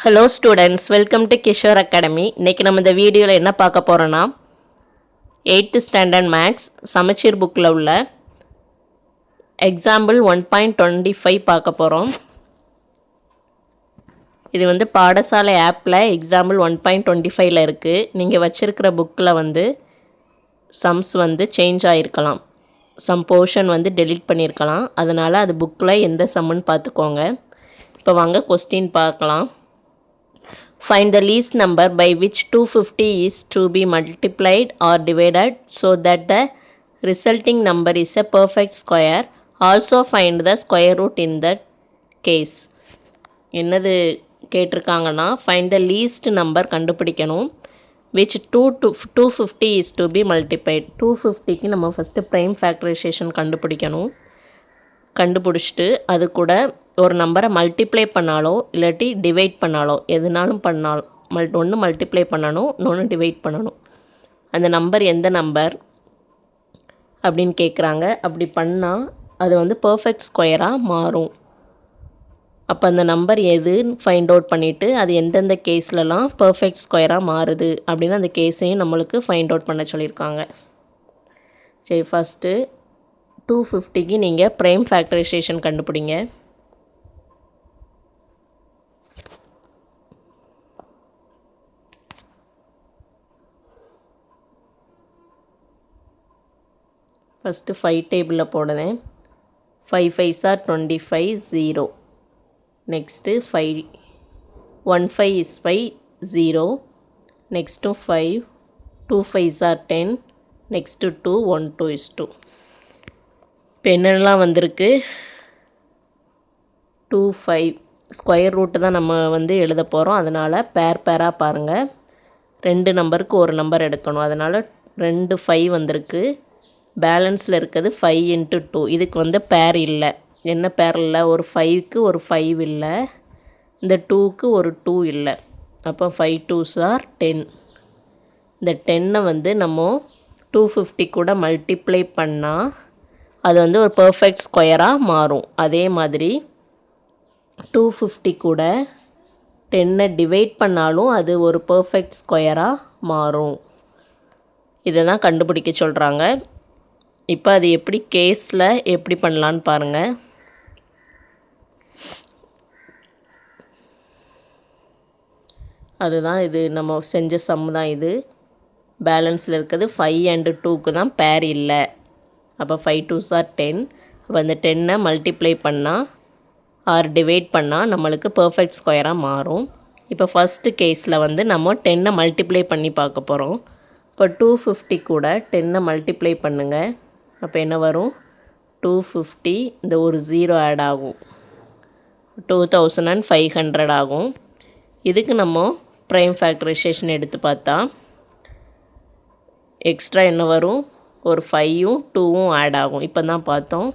Hello students, welcome to Kishore academy. இன்றைக்கி நம்ம இந்த வீடியோவில் என்ன பார்க்க போகிறோன்னா 8th ஸ்டாண்டர்ட் மேக்ஸ் சமச்சீர் புக்கில் உள்ள எக்ஸாம்பிள் 1.25 பார்க்க போகிறோம். இது பாடசாலை ஆப்பில் எக்ஸாம்பிள் 1.25ல் இருக்குது. நீங்கள் வச்சுருக்கிற புக்கில் சம்ஸ் சேஞ்ச் ஆகிருக்கலாம், சம் போர்ஷன் டெலீட் பண்ணியிருக்கலாம். அதனால் அது புக்கில் எந்த சம்முன்னு பார்த்துக்கோங்க. இப்போ வாங்க கொஸ்டின் பார்க்கலாம். Find the least number by which 250 is to be multiplied or divided so that the resulting number is a perfect square. Also find the square root in that case. என்னது கேட்டிருக்காங்கன்னா find the least number கண்டுபிடிக்கணும். which 250 is to be multiplied. 250க்கு நம்ம first prime factorisation கண்டுபிடிச்சிட்டு அது கூட ஒரு நம்பரை multiply பண்ணாலோ இல்லாட்டி டிவைட் பண்ணாலோ எதுனாலும் பண்ணாலும் ஒன்று மல்டிப்ளை பண்ணணும், இன்னொன்று டிவைட் பண்ணணும். அந்த நம்பர் எந்த நம்பர் அப்படின்னு கேட்குறாங்க. அப்படி பண்ணால் அது பர்ஃபெக்ட் ஸ்கொயராக மாறும். அப்போ அந்த நம்பர் எதுன்னு ஃபைண்ட் அவுட் பண்ணிவிட்டு அது எந்தெந்த கேஸ்லலாம் பர்ஃபெக்ட் ஸ்கொயராக மாறுது அப்படின்னு அந்த கேஸையும் நம்மளுக்கு ஃபைண்ட் அவுட் பண்ண சொல்லியிருக்காங்க. சரி, ஃபஸ்ட்டு 250க்கு நீங்கள் ப்ரைம் ஃபேக்டரைசேஷன் கண்டுபிடிங்க. ஃபஸ்ட்டு 5 டேபிளில் போடுறேன். 5 5s are 25, 0. Next 5 1 5 is 5, 0. Next 5 2 5s are 10. Next 2 1 2 is 2. இப்போ என்னெல்லாம் வந்திருக்கு? 2 5 ஸ்கொயர் ரூட்டு தான் நம்ம எழுத போகிறோம். அதனால் பேராக பாருங்கள். 2 நம்பருக்கு ஒரு நம்பர் எடுக்கணும். அதனால் 2 5 வந்திருக்கு. பேலன்ஸில் இருக்கிறது 5 × 2. இதுக்கு பேர் இல்லை. என்ன பேர் இல்லை? ஒரு 5க்கு ஒரு 5 இல்லை, இந்த 2க்கு ஒரு 2 இல்லை. அப்போ 5 2s are 10. இந்த 10ஐ நம்ம 250 கூட மல்டிப்ளை பண்ணால் அது ஒரு பர்ஃபெக்ட் ஸ்கொயராக மாறும். அதே மாதிரி 250 கூட 10ஐ டிவைட் பண்ணாலும் அது ஒரு பர்ஃபெக்ட் ஸ்கொயராக மாறும். இதை தான் கண்டுபிடிக்க சொல்கிறாங்க. இப்போ அது எப்படி கேஸில் எப்படி பண்ணலான்னு பாருங்கள். அதுதான் இது நம்ம செஞ்ச சம் தான் இது. பேலன்ஸில் இருக்கிறது 5 and 2க்கு தான் பேர் இல்லை. அப்போ 5 2s are 10. அப்போ அந்த 10ஐ மல்டிப்ளை பண்ணால் ஆர் டிவைட் பண்ணால் நம்மளுக்கு பர்ஃபெக்ட் ஸ்கொயராக மாறும். இப்போ ஃபஸ்ட்டு கேஸில் நம்ம 10ஐ மல்டிப்ளை பண்ணி பார்க்க போகிறோம். இப்போ 250 கூட 10ஐ மல்டிப்ளை பண்ணுங்கள். அப்போ என்ன வரும்? 250, இந்த ஒரு 0 ஆட் ஆகும், 2500 ஆகும். இதுக்கு நம்ம ப்ரைம் ஃபேக்டரைசேஷன் எடுத்து பார்த்தா எக்ஸ்ட்ரா என்ன வரும்? ஒரு 5ம் 2ம் ஆட் ஆகும். இப்போ தான் பார்த்தோம்.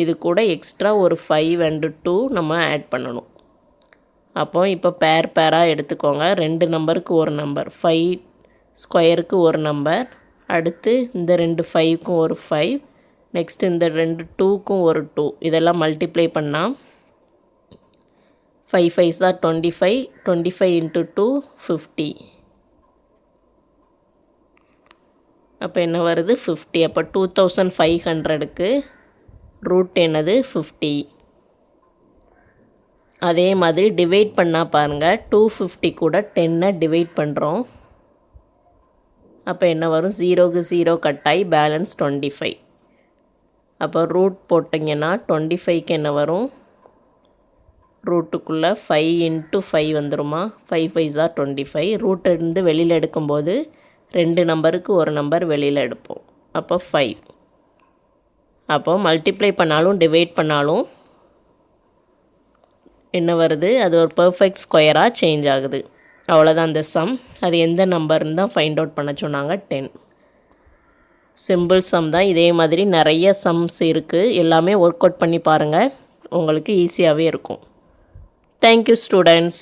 இது கூட எக்ஸ்ட்ரா ஒரு 5 and 2 நம்ம ஆட் பண்ணணும். அப்போ இப்போ பேராக எடுத்துக்கோங்க. 2 நம்பருக்கு ஒரு நம்பர், 5 ஸ்கொயருக்கு ஒரு நம்பர், அடுத்து இந்த 2 5க்கும் ஒரு 5, நெக்ஸ்ட் இந்த 2 2க்கும் ஒரு 2. இதெல்லாம் மல்டிப்ளை பண்ணால் 5 5s are 25, 25 × 2 50. அப்போ என்ன வருது? 50. அப்போ 2500க்கு ரூட் என்னது? 50. அதே மாதிரி டிவைட் பண்ணால் பாருங்கள். 250 கூட 10ஐ டிவைட் பண்ணுறோம். அப்போ என்ன வரும்? 0க்கு 0 கட்டாயி பேலன்ஸ் 25. அப்போ ரூட் போட்டிங்கன்னா 25க்கு என்ன வரும்? ரூட்டுக்குள்ளே 5 × 5 வந்துடுமா? 5 5s are 25. ரூட்டிலிருந்து வெளியில் எடுக்கும்போது 2 நம்பருக்கு ஒரு நம்பர் வெளியில் எடுப்போம். அப்போ 5. அப்போ மல்டிப்ளை பண்ணாலும் டிவைட் பண்ணாலும் என்ன வருது? அது ஒரு பர்ஃபெக்ட் ஸ்கொயராக சேஞ்ச் ஆகுது. அவ்வளோதான் அந்த சம். அது எந்த நம்பர்னு தான் ஃபைண்ட் அவுட் பண்ண சொன்னாங்க. 10. சிம்பிள் சம் தான். இதே மாதிரி நிறைய சம்ஸ் இருக்குது. எல்லாமே ஒர்க் அவுட் பண்ணி பாருங்கள், உங்களுக்கு ஈஸியாகவே இருக்கும். Thank you students.